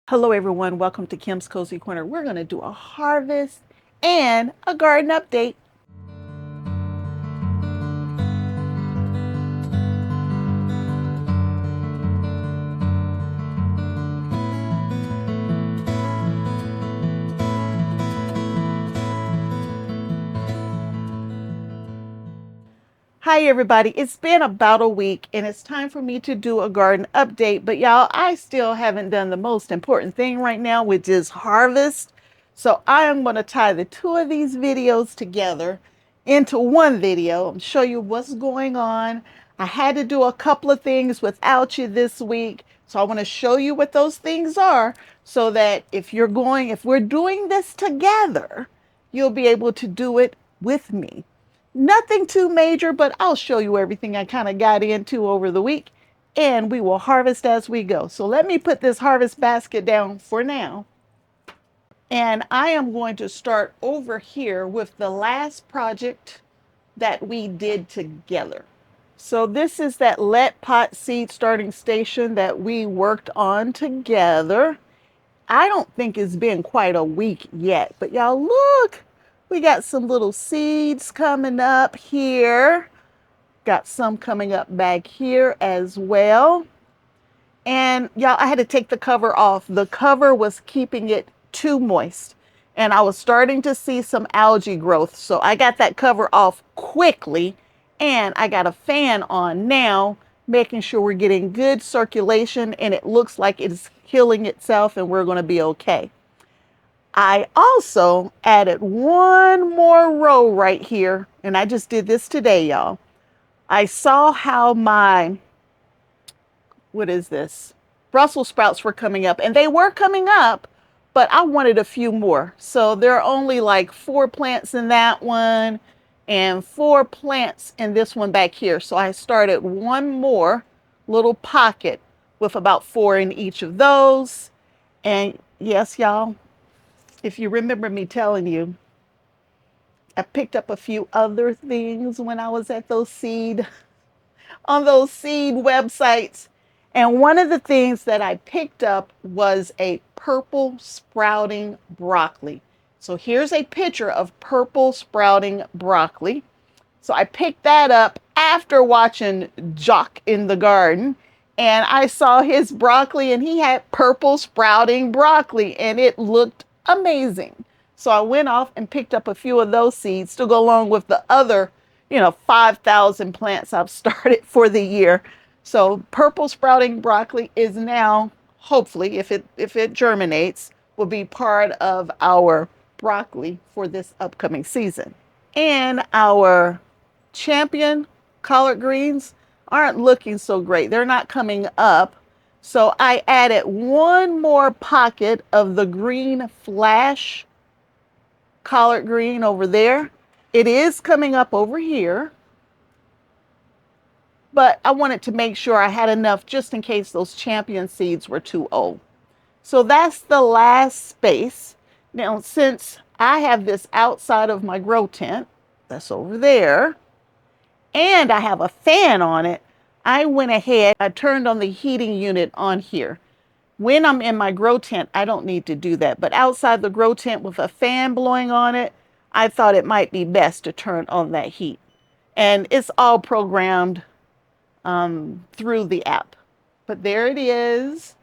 Hello everyone, welcome to Kim's Cozy Corner. We're going to do a harvest and a garden update. Hi everybody, it's been about a week and it's time for me to do a garden update, but y'all, I still haven't done the most important thing right now, which is harvest. So I am going to tie the two of these videos together into one video and show you what's going on. I had to do a couple of things without you this week, so I want to show you what those things are so that if we're doing this together, you'll be able to do it with me. Nothing too major, but I'll show you everything I kind of got into over the week, and we will harvest as we go. So let me put this harvest basket down for now. And I am going to start over here with the last project that we did together. So this is that LetPot seed starting station that we worked on together. I don't think it's been quite a week yet, but y'all look, we got some little seeds coming up here. Got some coming up back here as well. And y'all, I had to take the cover off. The cover was keeping it too moist. And I was starting to see some algae growth. So I got that cover off quickly. And I got a fan on now, making sure we're getting good circulation. And it looks like it's healing itself and we're going to be okay. I also added one more row right here. And I just did this today, y'all. I saw how my, what is this? Brussels sprouts were coming up, and they were coming up, but I wanted a few more. So there are only like 4 plants in that one and 4 plants in this one back here. So I started one more little pocket with about 4 in each of those. And yes, y'all, if you remember me telling you, I picked up a few other things when I was at on those seed websites. And one of the things that I picked up was a purple sprouting broccoli. So here's a picture of purple sprouting broccoli. So I picked that up after watching Jock in the garden. And I saw his broccoli and he had purple sprouting broccoli and it looked amazing. So I went off and picked up a few of those seeds to go along with the other 5,000 plants I've started for the year. So purple sprouting broccoli is now, hopefully, if it germinates, will be part of our broccoli for this upcoming season. And our champion collard greens aren't looking so great. They're not coming up. So I added one more pocket of the green flash collard green over there. It is coming up over here, but I wanted to make sure I had enough just in case those champion seeds were too old. So that's the last space. Now, since I have this outside of my grow tent, that's over there, and I have a fan on it, I went ahead, I turned on the heating unit on here. When I'm in my grow tent, I don't need to do that. But outside the grow tent with a fan blowing on it, I thought it might be best to turn on that heat. And it's all programmed through the app. But there it is.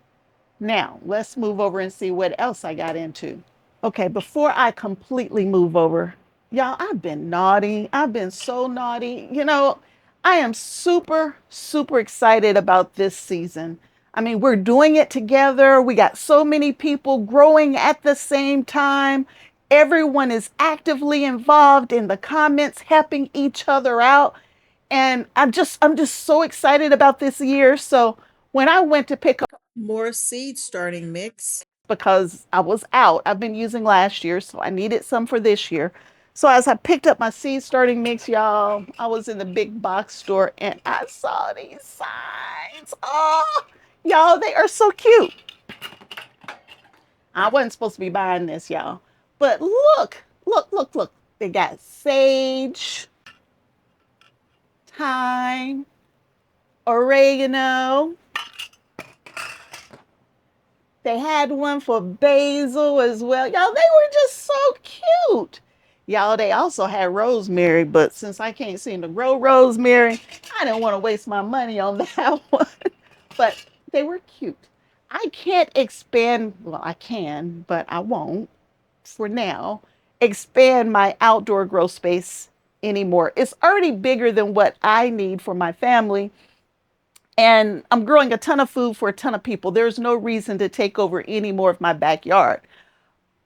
Now, let's move over and see what else I got into. Okay, before I completely move over, y'all, I've been naughty. I've been so naughty. I am super, super excited about this season. I mean, we're doing it together. We got so many people growing at the same time. Everyone is actively involved in the comments, helping each other out. And I'm just so excited about this year. So when I went to pick up more seed starting mix because I was out, I've been using last year, so I needed some for this year. So as I picked up my seed starting mix, y'all, I was in the big box store and I saw these signs. Oh, y'all, they are so cute. I wasn't supposed to be buying this, y'all. But look, look, look, look. They got sage, thyme, oregano, They had one for basil as well. Y'all, they were just so cute. Y'all, they also had rosemary, but since I can't seem to grow rosemary, I didn't want to waste my money on that one. But they were cute. I can't expand, well, I can, but I won't for now, expand my outdoor grow space anymore. It's already bigger than what I need for my family. And I'm growing a ton of food for a ton of people. There's no reason to take over any more of my backyard.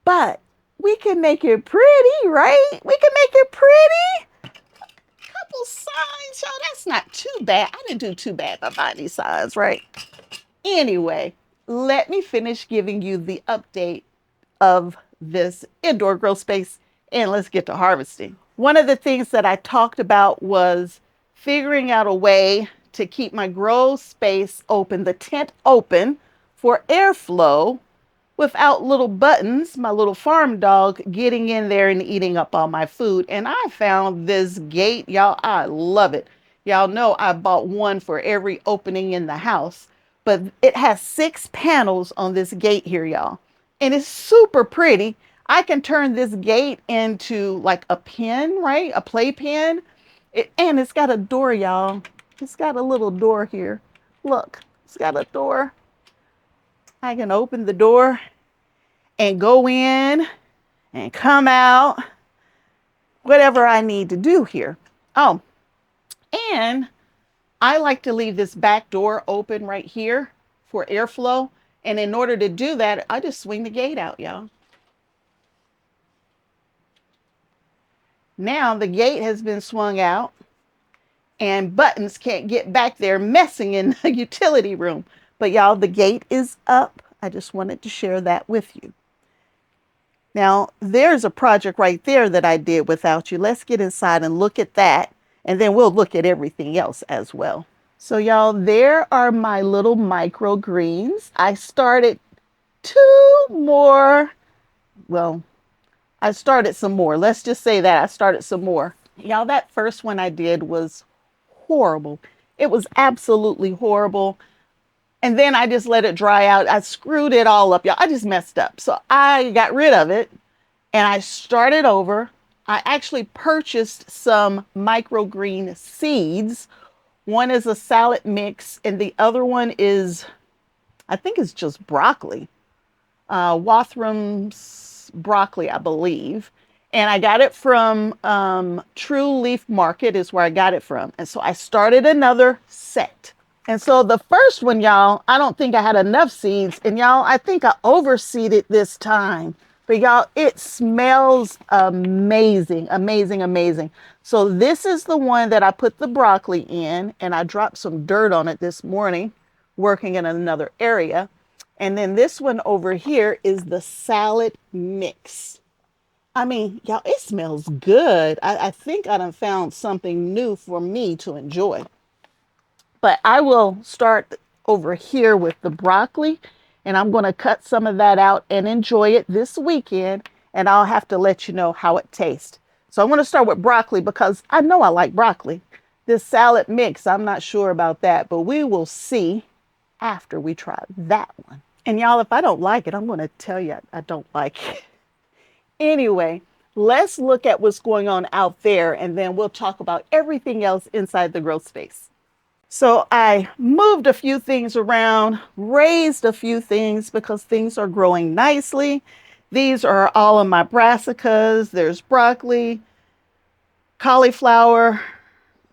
But we can make it pretty, right? We can make it pretty. Couple signs, y'all. That's not too bad. I didn't do too bad by buying these signs, right? Anyway, let me finish giving you the update of this indoor grow space and let's get to harvesting. One of the things that I talked about was figuring out a way to keep my grow space open, the tent open for airflow without little Buttons, my little farm dog, getting in there and eating up all my food. And I found this gate, y'all, I love it. Y'all know I bought one for every opening in the house, but it has 6 panels on this gate here, y'all. And it's super pretty. I can turn this gate into like a pen, right? A play pen. And it's got a door, y'all. It's got a little door here. Look, it's got a door. I can open the door and go in and come out, whatever I need to do here. Oh, and I like to leave this back door open right here for airflow. And in order to do that, I just swing the gate out, y'all. Now the gate has been swung out and Buttons can't get back there messing in the utility room. But y'all, the gate is up. I just wanted to share that with you. Now, there's a project right there that I did without you. Let's get inside and look at that, and then we'll look at everything else as well. So y'all, there are my little microgreens. I started 2 more. Well, I started some more. Let's just say that I started some more. Y'all, that first one I did was horrible. It was absolutely horrible. And then I just let it dry out. I screwed it all up, y'all. I just messed up. So I got rid of it and I started over. I actually purchased some microgreen seeds. One is a salad mix and the other one is, I think it's just broccoli. Wathrum's broccoli, I believe. And I got it from True Leaf Market is where I got it from. And so I started another set. And so the first one, y'all, I don't think I had enough seeds. And y'all, I think I overseeded this time. But y'all, it smells amazing, amazing, amazing. So this is the one that I put the broccoli in. And I dropped some dirt on it this morning, working in another area. And then this one over here is the salad mix. I mean, y'all, it smells good. I think I done found something new for me to enjoy. But I will start over here with the broccoli and I'm going to cut some of that out and enjoy it this weekend. And I'll have to let you know how it tastes. So I'm going to start with broccoli because I know I like broccoli. This salad mix, I'm not sure about that, but we will see after we try that one. And y'all, if I don't like it, I'm going to tell you I don't like it. Anyway, let's look at what's going on out there and then we'll talk about everything else inside the grow space. So I moved a few things around, raised a few things because things are growing nicely. These are all of my brassicas. There's broccoli, cauliflower.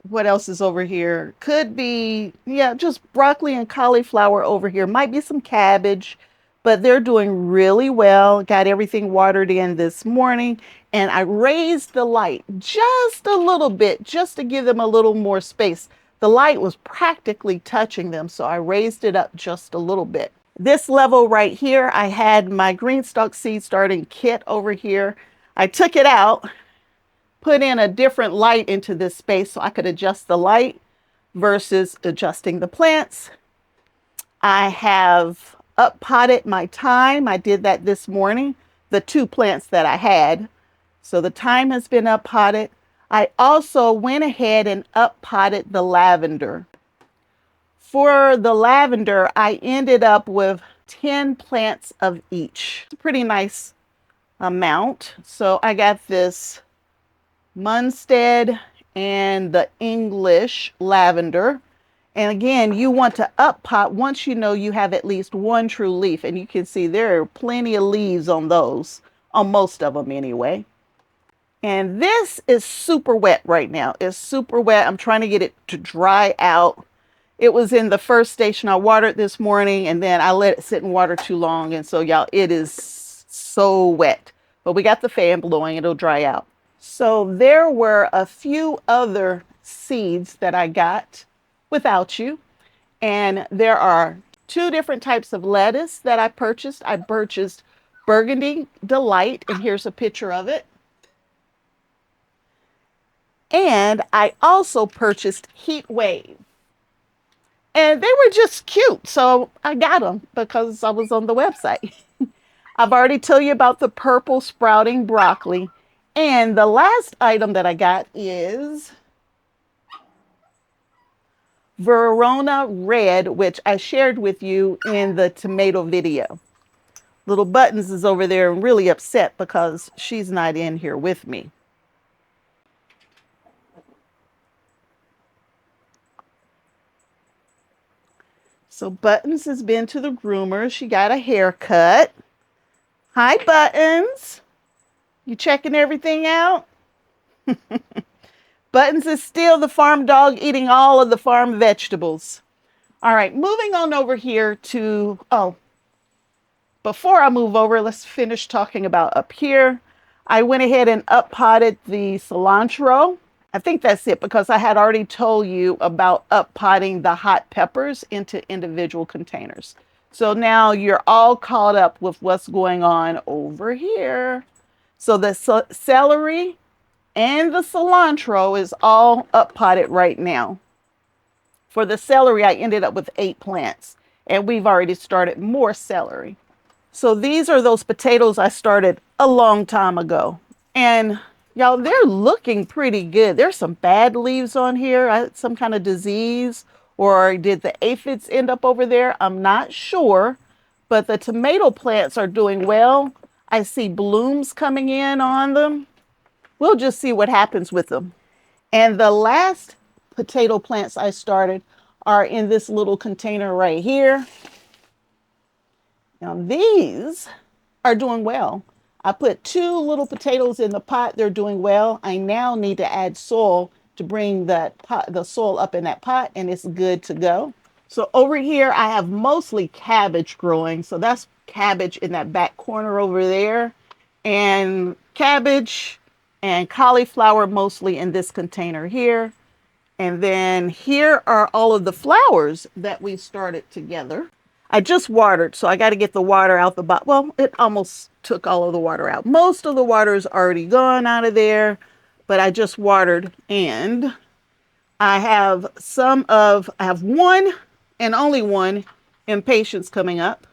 What else is over here? Could be, yeah, just broccoli and cauliflower over here. Might be some cabbage, but they're doing really well. Got everything watered in this morning. And I raised the light just a little bit, just to give them a little more space. The light was practically touching them, so I raised it up just a little bit. This level right here, I had my GreenStalk seed starting kit over here. I took it out, put in a different light into this space so I could adjust the light versus adjusting the plants. I have up potted my thyme. I did that this morning, the 2 plants that I had. So the thyme has been up potted. I also went ahead and up potted the lavender. For the lavender, I ended up with 10 plants of each. It's a pretty nice amount. So I got this Munstead and the English lavender. And again, you want to up pot once you know you have at least one true leaf. And you can see there are plenty of leaves on those, on most of them anyway. And this is super wet right now. It's super wet. I'm trying to get it to dry out. It was in the first station I watered this morning, and then I let it sit in water too long. And so, y'all, it is so wet. But we got the fan blowing. It'll dry out. So there were a few other seeds that I got without you. And there are 2 different types of lettuce that I purchased. I purchased Burgundy Delight, and here's a picture of it. And I also purchased Heat Wave. And they were just cute, so I got them because I was on the website. I've already told you about the purple sprouting broccoli. And the last item that I got is Verona Red, which I shared with you in the tomato video. Little Buttons is over there and really upset because she's not in here with me. So Buttons has been to the groomer. She got a haircut. Hi, Buttons. You checking everything out? Buttons is still the farm dog eating all of the farm vegetables. All right, moving on over here to, before I move over, let's finish talking about up here. I went ahead and up potted the cilantro. I think that's it because I had already told you about up potting the hot peppers into individual containers. So now you're all caught up with what's going on over here. So the celery and the cilantro is all up potted right now. For the celery, I ended up with 8 plants, and we've already started more celery. So these are those potatoes I started a long time ago. And y'all, they're looking pretty good. There's some bad leaves on here, some kind of disease, or did the aphids end up over there? I'm not sure, but the tomato plants are doing well. I see blooms coming in on them. We'll just see what happens with them. And the last potato plants I started are in this little container right here. Now these are doing well. I put 2 little potatoes in the pot. They're doing well. I now need to add soil to bring the soil up in that pot, and it's good to go. So over here, I have mostly cabbage growing. So that's cabbage in that back corner over there, and cabbage and cauliflower mostly in this container here. And then here are all of the flowers that we started together. I just watered, so I got to get the water out the bottom. Well, it almost took all of the water out. Most of the water is already gone out of there, but I just watered. And I have one and only one impatiens coming up.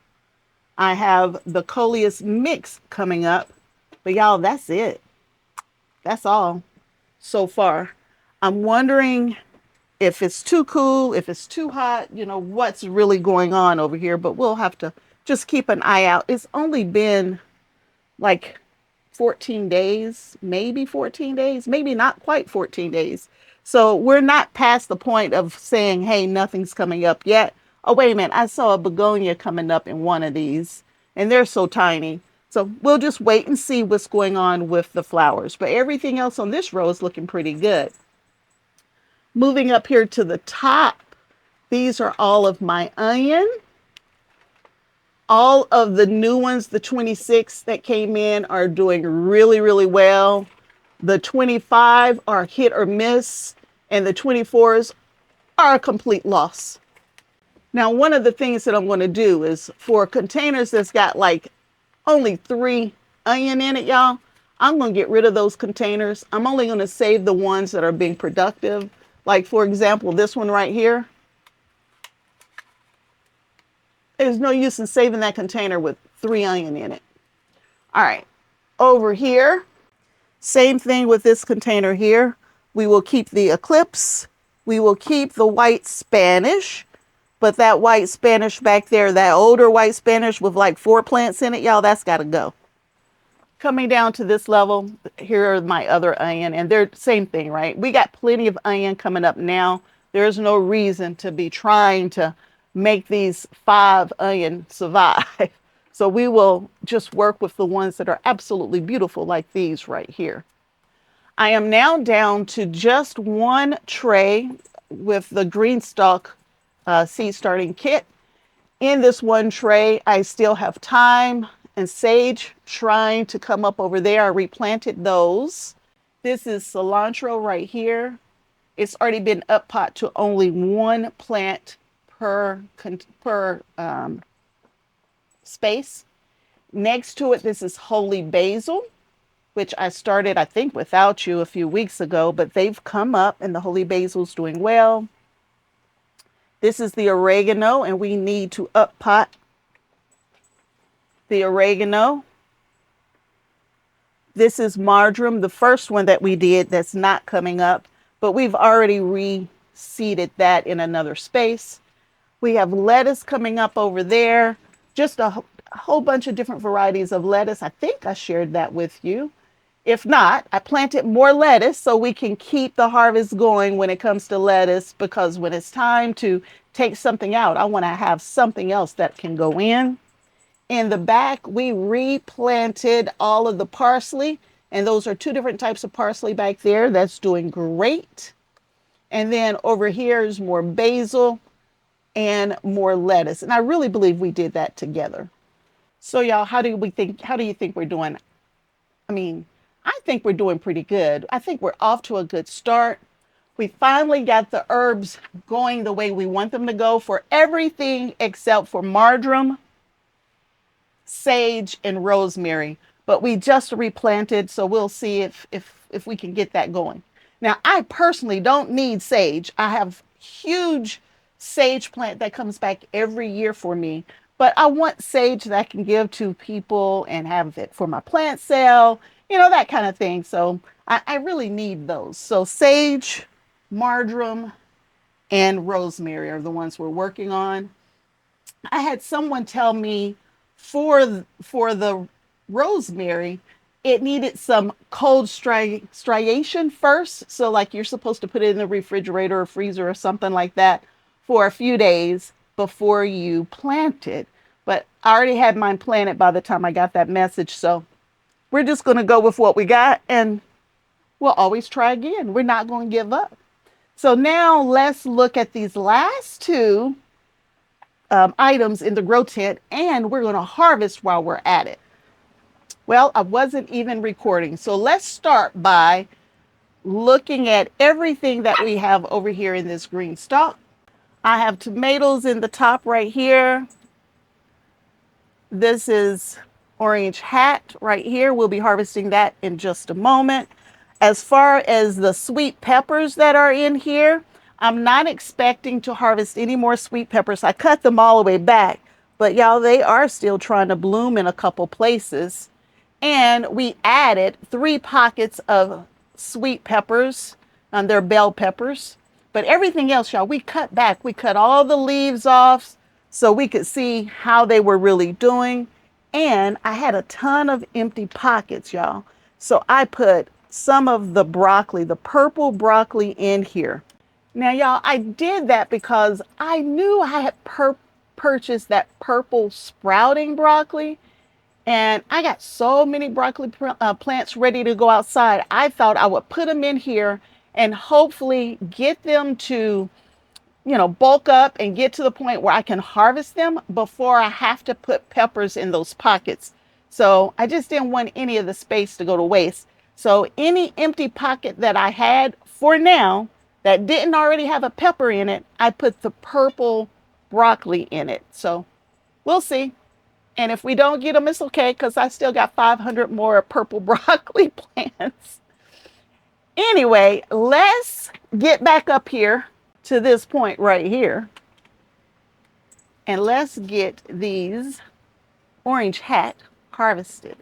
I have the coleus mix coming up. But y'all, that's it. That's all so far. I'm wondering if it's too cool, if it's too hot, what's really going on over here, but we'll have to just keep an eye out. It's only been like 14 days, maybe 14 days, maybe not quite 14 days. So we're not past the point of saying, hey, nothing's coming up yet. Oh, wait a minute. I saw a begonia coming up in one of these, and they're so tiny. So we'll just wait and see what's going on with the flowers. But everything else on this row is looking pretty good. Moving up here to the top, these are all of my onion. All of the new ones, the 26 that came in, are doing really, really well. The 25 are hit or miss, and the 24s are a complete loss. Now, one of the things that I'm going to do is for containers that's got like only 3 onion in it, y'all, I'm going to get rid of those containers. I'm only going to save the ones that are being productive. Like, for example, this one right here. There's no use in saving that container with 3 onion in it. All right, over here, same thing with this container here. We will keep the Eclipse. We will keep the white Spanish. But that white Spanish back there, that older white Spanish with like 4 plants in it, y'all, that's got to go. Coming down to this level, here are my other onion, and they're same thing, right? We got plenty of onion coming up now. There's no reason to be trying to make these 5 onion survive. So we will just work with the ones that are absolutely beautiful, like these right here. I am now down to just 1 tray with the GreenStalk seed starting kit. In this 1 tray, I still have thyme and sage trying to come up over there. I replanted those. This is cilantro right here. It's already been up pot to only 1 plant per space. Next to it, this is holy basil, which I started, I think, without you a few weeks ago, but they've come up and the holy basil's doing well. This is the oregano, and we need to up pot the oregano. This is marjoram, the first one that we did that's not coming up, but we've already reseeded that in another space. We have lettuce coming up over there, just a whole bunch of different varieties of lettuce. I think I shared that with you. If not, I planted more lettuce so we can keep the harvest going when it comes to lettuce, because when it's time to take something out, I want to have something else that can go in. In the back, we replanted all of the parsley, and those are 2 different types of parsley back there. That's doing great. And then over here is more basil and more lettuce. And I really believe we did that together. So y'all, how do you think we're doing? I mean, I think we're doing pretty good. I think we're off to a good start. We finally got the herbs going the way we want them to go for everything except for marjoram, sage, and rosemary. But we just replanted, so we'll see if we can get that going. Now, I personally don't need sage. I have huge sage plant that comes back every year for me, but I want sage that I can give to people and have it for my plant sale, that kind of thing. So I really need those. So sage, marjoram, and rosemary are the ones we're working on. I had someone tell me for the rosemary, it needed some cold striation first. So like you're supposed to put it in the refrigerator or freezer or something like that for a few days before you plant it. But I already had mine planted by the time I got that message. So we're just going to go with what we got, and we'll always try again. We're not going to give up. So now let's look at these last 2 items in the grow tent, and we're going to harvest while we're at it. Well, I wasn't even recording. So let's start by looking at everything that we have over here in this GreenStalk. I have tomatoes in the top right here. This is orange hat right here. We'll be harvesting that in just a moment. As far as the sweet peppers that are in here, I'm not expecting to harvest any more sweet peppers. I cut them all the way back, but y'all, they are still trying to bloom in a couple places. And we added 3 pockets of sweet peppers, and they're bell peppers. But everything else, y'all, we cut back. We cut all the leaves off so we could see how they were really doing. And I had a ton of empty pockets, y'all. So I put some of the broccoli, the purple broccoli, in here. Now, y'all, I did that because I knew I had purchased that purple sprouting broccoli, and I got so many broccoli plants ready to go outside. I thought I would put them in here and hopefully get them to, bulk up and get to the point where I can harvest them before I have to put peppers in those pockets. So I just didn't want any of the space to go to waste. So any empty pocket that I had for now that didn't already have a pepper in it, I put the purple broccoli in it. So we'll see. And if we don't get them, it's okay, because I still got 500 more purple broccoli plants. Anyway, let's get back up here to this point right here. And let's get these orange hat harvested.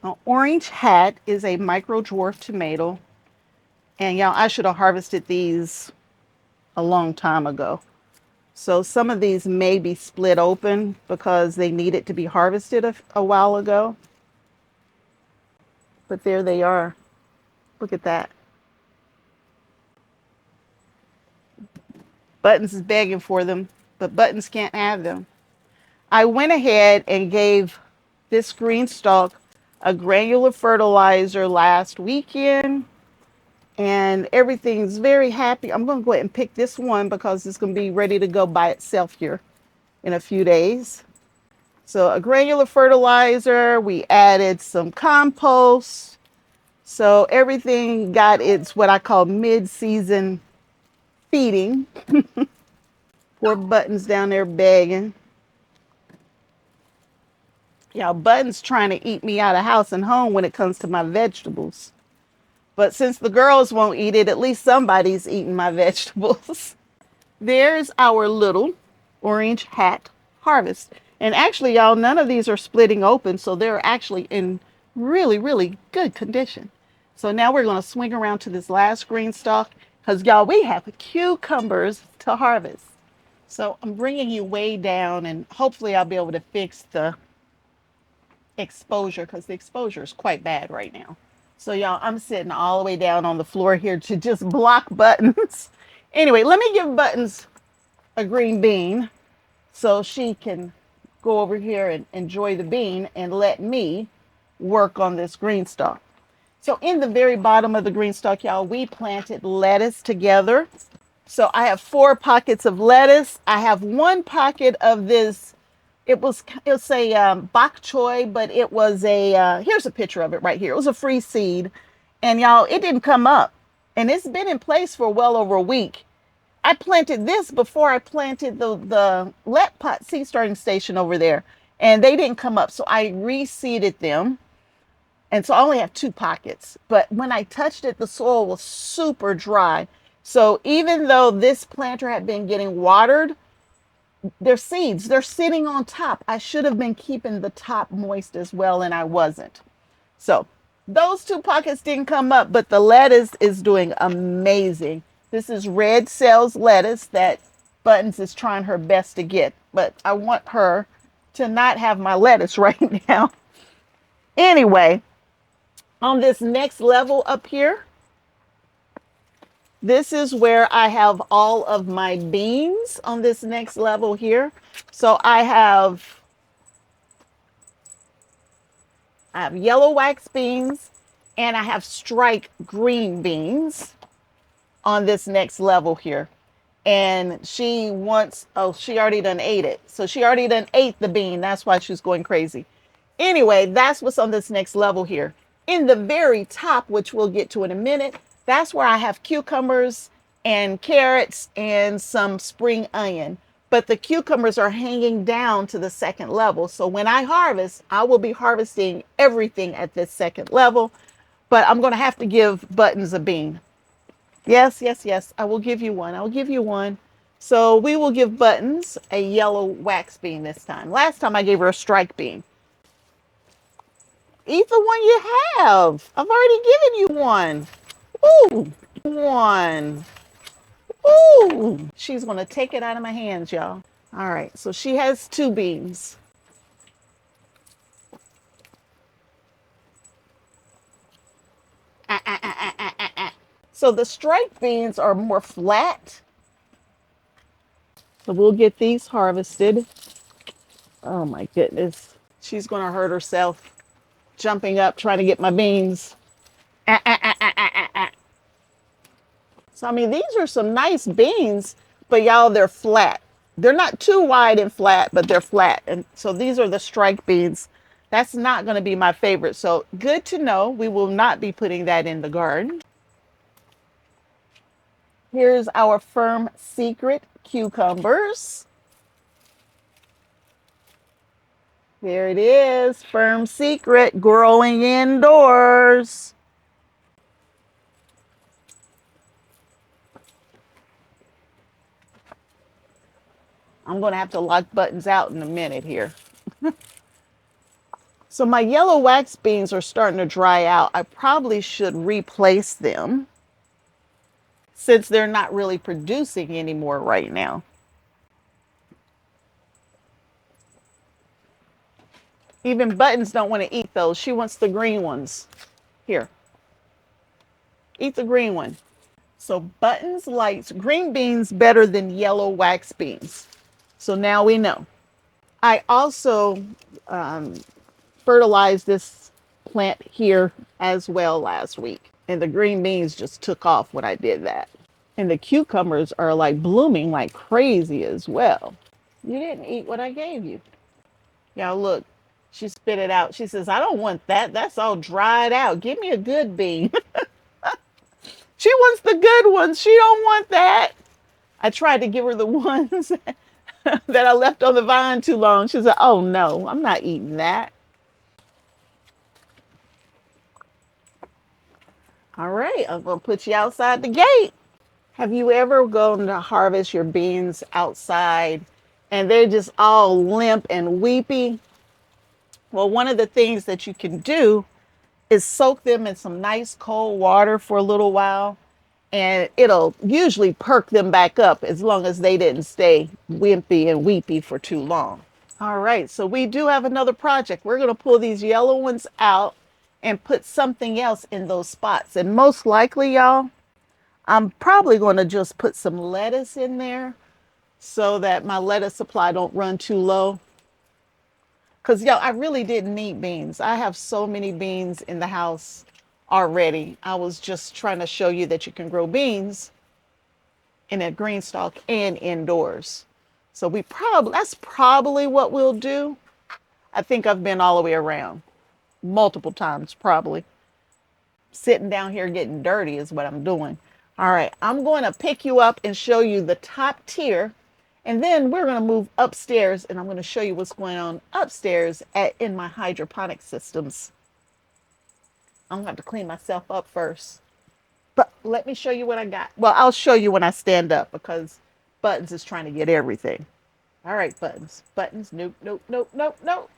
Now, orange hat is a micro-dwarf tomato. And y'all, I should have harvested these a long time ago. So some of these may be split open because they needed to be harvested a while ago. But there they are. Look at that. Buttons is begging for them, but Buttons can't have them. I went ahead and gave this GreenStalk a granular fertilizer last weekend, and everything's very happy. I'm going to go ahead and pick this one because it's going to be ready to go by itself here in a few days. So a granular fertilizer, we added some compost. So everything got its what I call mid-season feeding. Poor Buttons down there begging. Y'all, Buttons trying to eat me out of house and home when it comes to my vegetables. But since the girls won't eat it, at least somebody's eating my vegetables. There's our little orange hat harvest. And actually, y'all, none of these are splitting open, so they're actually in really, really good condition. So now we're going to swing around to this last GreenStalk because, y'all, we have cucumbers to harvest. So I'm bringing you way down, and hopefully I'll be able to fix the exposure because the exposure is quite bad right now. So y'all, I'm sitting all the way down on the floor here to just block Buttons. Anyway, let me give Buttons a green bean so she can go over here and enjoy the bean and let me work on this GreenStalk. So in the very bottom of the GreenStalk, y'all, we planted lettuce together. So I have 4 pockets of lettuce. I have 1 pocket of this. It's a bok choy, but it was here's a picture of it right here. It was a free seed. And y'all, it didn't come up. And it's been in place for well over a week. I planted this before I planted the LetPot seed starting station over there. And they didn't come up. So I reseeded them. And so I only have 2 pockets. But when I touched it, the soil was super dry. So even though this planter had been getting watered, their seeds, they're sitting on top. I should have been keeping the top moist as well, and I wasn't. So those 2 pockets didn't come up, but the lettuce is doing amazing. This is red cells lettuce that Buttons is trying her best to get, but I want her to not have my lettuce right now. Anyway, on this next level up here, this is where I have all of my beans on this next level here. So I have yellow wax beans and I have strike green beans on this next level here. And she wants, oh, she already done ate it. So she already done ate the bean. That's why she's going crazy. Anyway, that's what's on this next level here. In the very top, which we'll get to in a minute, that's where I have cucumbers and carrots and some spring onion. But the cucumbers are hanging down to the second level. So when I harvest, I will be harvesting everything at this second level. But I'm going to have to give Buttons a bean. Yes, yes, yes. I will give you one. I will give you one. So we will give Buttons a yellow wax bean this time. Last time I gave her a strike bean. Eat the one you have. I've already given you one. Ooh, one. Ooh. She's going to take it out of my hands, y'all. All right, so she has 2 beans. So the striped beans are more flat. So we'll get these harvested. Oh my goodness. She's going to hurt herself jumping up trying to get my beans. So, I mean, these are some nice beans, but y'all, they're flat. They're not too wide and flat, but they're flat. And so these are the strike beans. That's not going to be my favorite. So good to know. We will not be putting that in the garden. Here's our Firm Secret cucumbers. There it is, Firm Secret, growing indoors. I'm going to have to lock Buttons out in a minute here. So my yellow wax beans are starting to dry out. I probably should replace them since they're not really producing anymore right now. Even Buttons don't want to eat those. She wants the green ones. Here, eat the green one. So Buttons likes green beans better than yellow wax beans. So now we know. I also um, fertilized this plant here as well last week. And the green beans just took off when I did that. And the cucumbers are like blooming like crazy as well. You didn't eat what I gave you. Y'all look, she spit it out. She says, I don't want that. That's all dried out. Give me a good bean. She wants the good ones. She don't want that. I tried to give her the ones that I left on the vine too long. She said, oh no, I'm not eating that. All right, I'm gonna put you outside the gate. Have you ever gone to harvest your beans outside and they're just all limp and weepy? Well, one of the things that you can do is soak them in some nice cold water for a little while, and it'll usually perk them back up as long as they didn't stay wimpy and weepy for too long. All right, so we do have another project. We're going to pull these yellow ones out and put something else in those spots. And most likely, y'all, I'm probably going to just put some lettuce in there so that my lettuce supply don't run too low. Because, y'all, I really didn't need beans. I have so many beans in the house already. I was just trying to show you that you can grow beans in a GreenStalk and indoors. So that's probably what we'll do. I think I've been all the way around multiple times, probably. Sitting down here getting dirty is what I'm doing. All right, I'm going to pick you up and show you the top tier. And then we're going to move upstairs and I'm going to show you what's going on upstairs in my hydroponic systems. I'm going to have to clean myself up first. But let me show you what I got. Well, I'll show you when I stand up because Buttons is trying to get everything. All right, Buttons. Buttons, nope, nope, nope, nope, nope.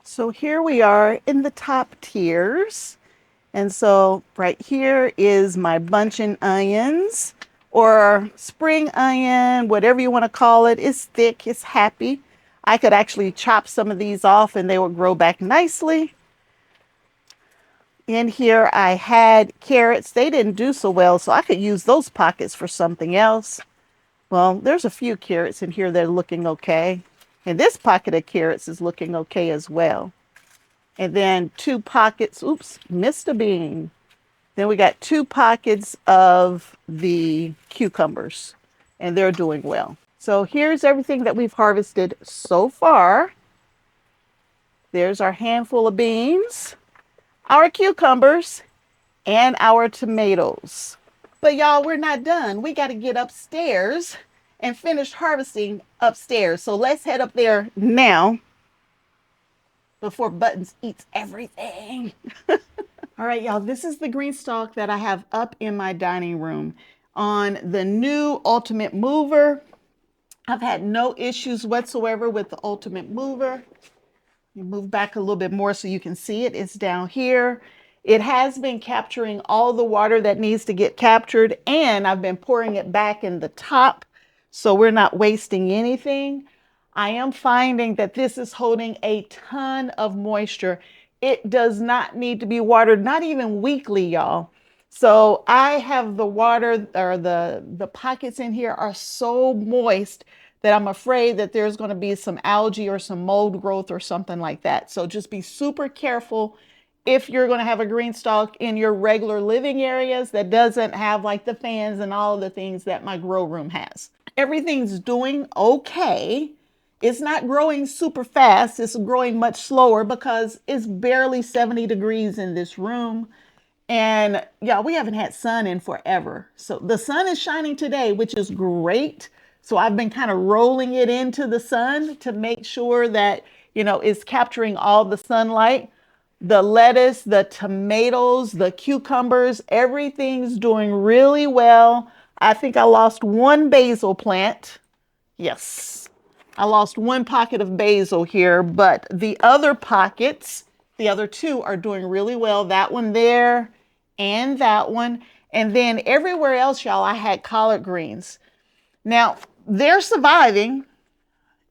So here we are in the top tiers. And so right here is my bunching onions or spring onion, whatever you want to call it. It's thick, it's happy. I could actually chop some of these off and they would grow back nicely. In here I had carrots. They didn't do so well, so I could use those pockets for something else. Well, there's a few carrots in here that are looking okay. And this pocket of carrots is looking okay as well. And then 2 pockets, oops, missed a bean. Then we got 2 pockets of the cucumbers, and they're doing well. So here's everything that we've harvested so far. There's our handful of beans, our cucumbers, and our tomatoes. But y'all, we're not done. We got to get upstairs and finish harvesting upstairs. So let's head up there now before Buttons eats everything. All right, y'all, this is the GreenStalk that I have up in my dining room on the new Ultimate Mover. I've had no issues whatsoever with the Ultimate Mover. You move back a little bit more so you can see it. It's down here. It has been capturing all the water that needs to get captured, and I've been pouring it back in the top so we're not wasting anything. I am finding that this is holding a ton of moisture. It does not need to be watered, not even weekly, y'all. So I have the water, or the pockets in here are so moist that I'm afraid that there's going to be some algae or some mold growth or something like that. So just be super careful if you're going to have a GreenStalk in your regular living areas that doesn't have like the fans and all of the things that my grow room has. Everything's doing okay. It's not growing super fast. It's growing much slower because it's barely 70 degrees in this room. And yeah, we haven't had sun in forever. So the sun is shining today, which is great. So I've been kind of rolling it into the sun to make sure that, it's capturing all the sunlight. The lettuce, the tomatoes, the cucumbers, everything's doing really well. I think I lost 1 basil plant. Yes, I lost 1 pocket of basil here, but the other pockets, the other 2 are doing really well. That one there and that one. And then everywhere else, y'all, I had collard greens. Now, they're surviving.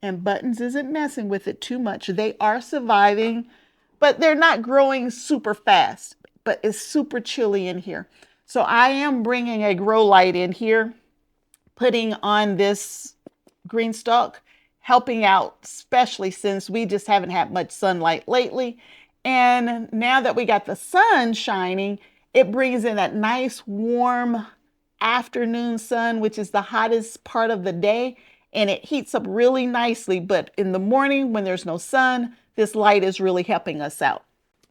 And Buttons isn't messing with it too much. They are surviving, but they're not growing super fast. But it's super chilly in here. So I am bringing a grow light in here, putting on this GreenStalk, helping out, especially since we just haven't had much sunlight lately. And now that we got the sun shining, it brings in that nice warm afternoon sun, which is the hottest part of the day, and it heats up really nicely. But in the morning when there's no sun, this light is really helping us out.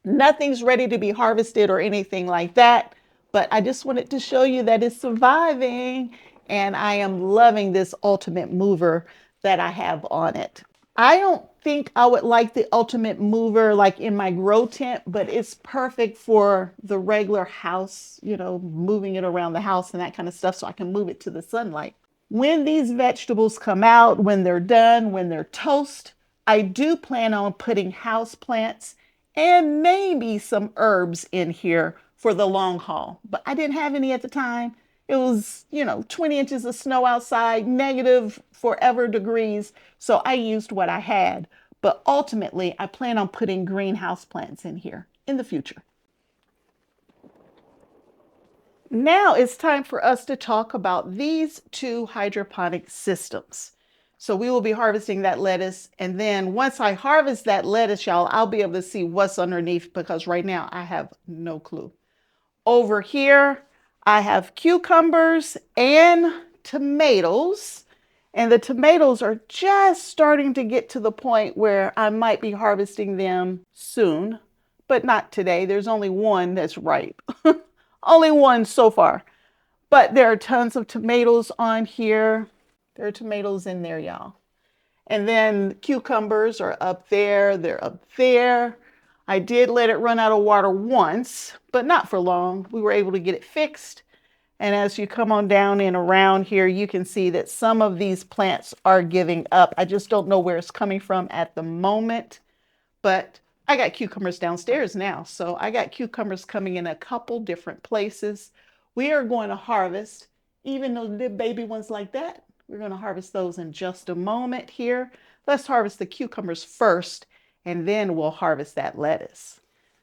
Nothing's ready to be harvested or anything like that, but I just wanted to show you that it's surviving, and I am loving this ultimate mover that I have on it. I don't think I would like the ultimate mover like in my grow tent, but it's perfect for the regular house, you know, moving it around the house and that kind of stuff, so I can move it to the sunlight. When these vegetables come out, when they're done, when they're toast, I do plan on putting house plants and maybe some herbs in here for the long haul. But I didn't have any at the time. It was, 20 inches of snow outside, negative forever degrees. So I used what I had. But ultimately, I plan on putting greenhouse plants in here in the future. Now it's time for us to talk about these two hydroponic systems. So we will be harvesting that lettuce. And then once I harvest that lettuce, y'all, I'll be able to see what's underneath because right now I have no clue. Over here, I have cucumbers and tomatoes. And the tomatoes are just starting to get to the point where I might be harvesting them soon, but not today. There's only one that's ripe. Only one so far. But there are tons of tomatoes on here. There are tomatoes in there, y'all. And then cucumbers are up there. They're up there. I did let it run out of water once, but not for long. We were able to get it fixed. And as you come on down and around here, you can see that some of these plants are giving up. I just don't know where it's coming from at the moment. But I got cucumbers downstairs now. So I got cucumbers coming in a couple different places. We are going to harvest, even those little baby ones like that. We're going to harvest those in just a moment here. Let's harvest the cucumbers first, and then we'll harvest that lettuce.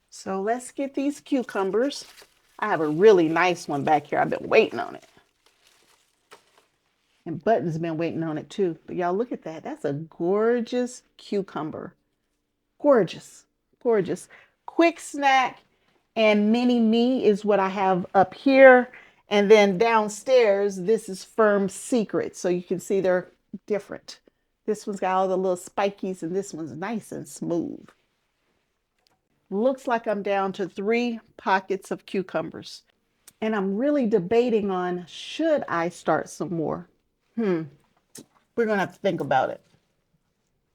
So let's get these cucumbers. I have a really nice one back here. I've been waiting on it. And Button's been waiting on it too. But y'all look at that. That's a gorgeous cucumber. Gorgeous, gorgeous. Quick snack and mini me is what I have up here. And then downstairs, this is Firm Secret. So you can see they're different. This one's got all the little spikies and this one's nice and smooth. Looks like I'm down to 3 pockets of cucumbers. And I'm really debating on, should I start some more? We're gonna have to think about it.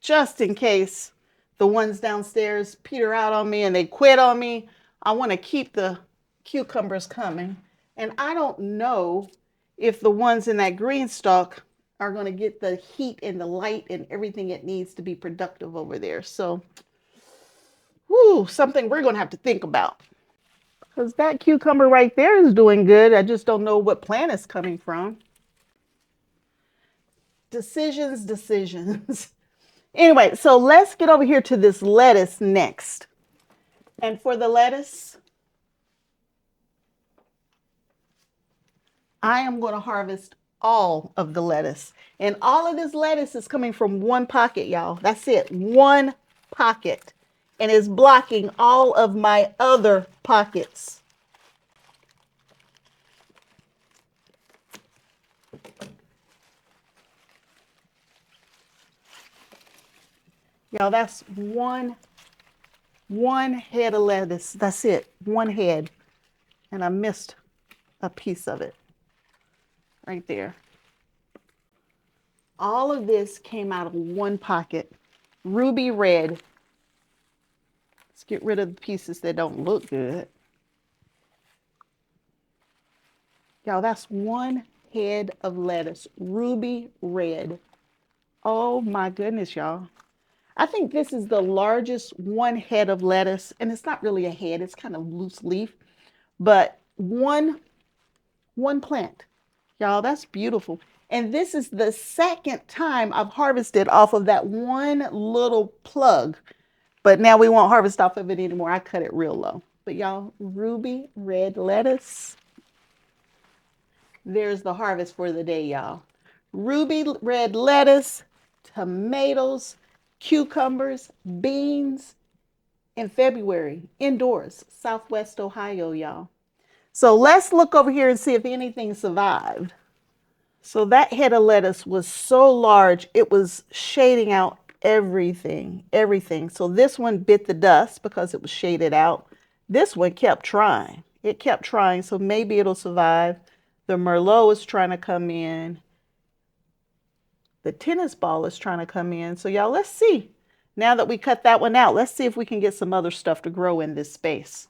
Just in case the ones downstairs peter out on me and they quit on me, I want to keep the cucumbers coming. And I don't know if the ones in that GreenStalk are going to get the heat and the light and everything it needs to be productive over there. So, something we're going to have to think about. Because that cucumber right there is doing good. I just don't know what plant it's coming from. Decisions. Anyway, so let's get over here to this lettuce next. And for the lettuce, I am going to harvest all of the lettuce. And all of this lettuce is coming from one pocket, y'all. That's it, one pocket. And it's blocking all of my other pockets. Y'all, that's one head of lettuce. That's it, one head. And I missed a piece of it right there. All of this came out of one pocket, ruby red. Let's get rid of the pieces that don't look good. Y'all, that's one head of lettuce, ruby red. Oh my goodness, y'all. I think this is the largest one head of lettuce, and it's not really a head, it's kind of loose leaf, but one plant. Y'all, that's beautiful. And this is the second time I've harvested off of that one little plug. But now we won't harvest off of it anymore. I cut it real low. But y'all, ruby red lettuce. There's the harvest for the day, y'all. Ruby red lettuce, tomatoes, cucumbers, beans in February, indoors, Southwest Ohio, y'all. So let's look over here and see if anything survived. So that head of lettuce was so large, it was shading out everything. So this one bit the dust because it was shaded out. This one kept trying. It kept trying, so maybe it'll survive. The Merlot is trying to come in. The tennis ball is trying to come in. So y'all, let's see. Now that we cut that one out, let's see if we can get some other stuff to grow in this space.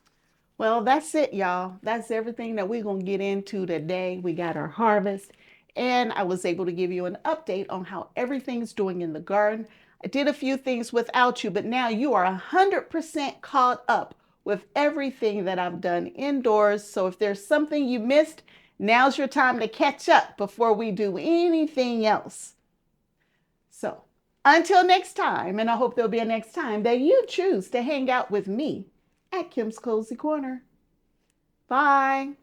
Well, that's it, y'all. That's everything that we're going to get into today. We got our harvest, and I was able to give you an update on how everything's doing in the garden. I did a few things without you, but now you are 100% caught up with everything that I've done indoors. So if there's something you missed, now's your time to catch up before we do anything else. So until next time, and I hope there'll be a next time that you choose to hang out with me at Kim's Cozy Corner. Bye.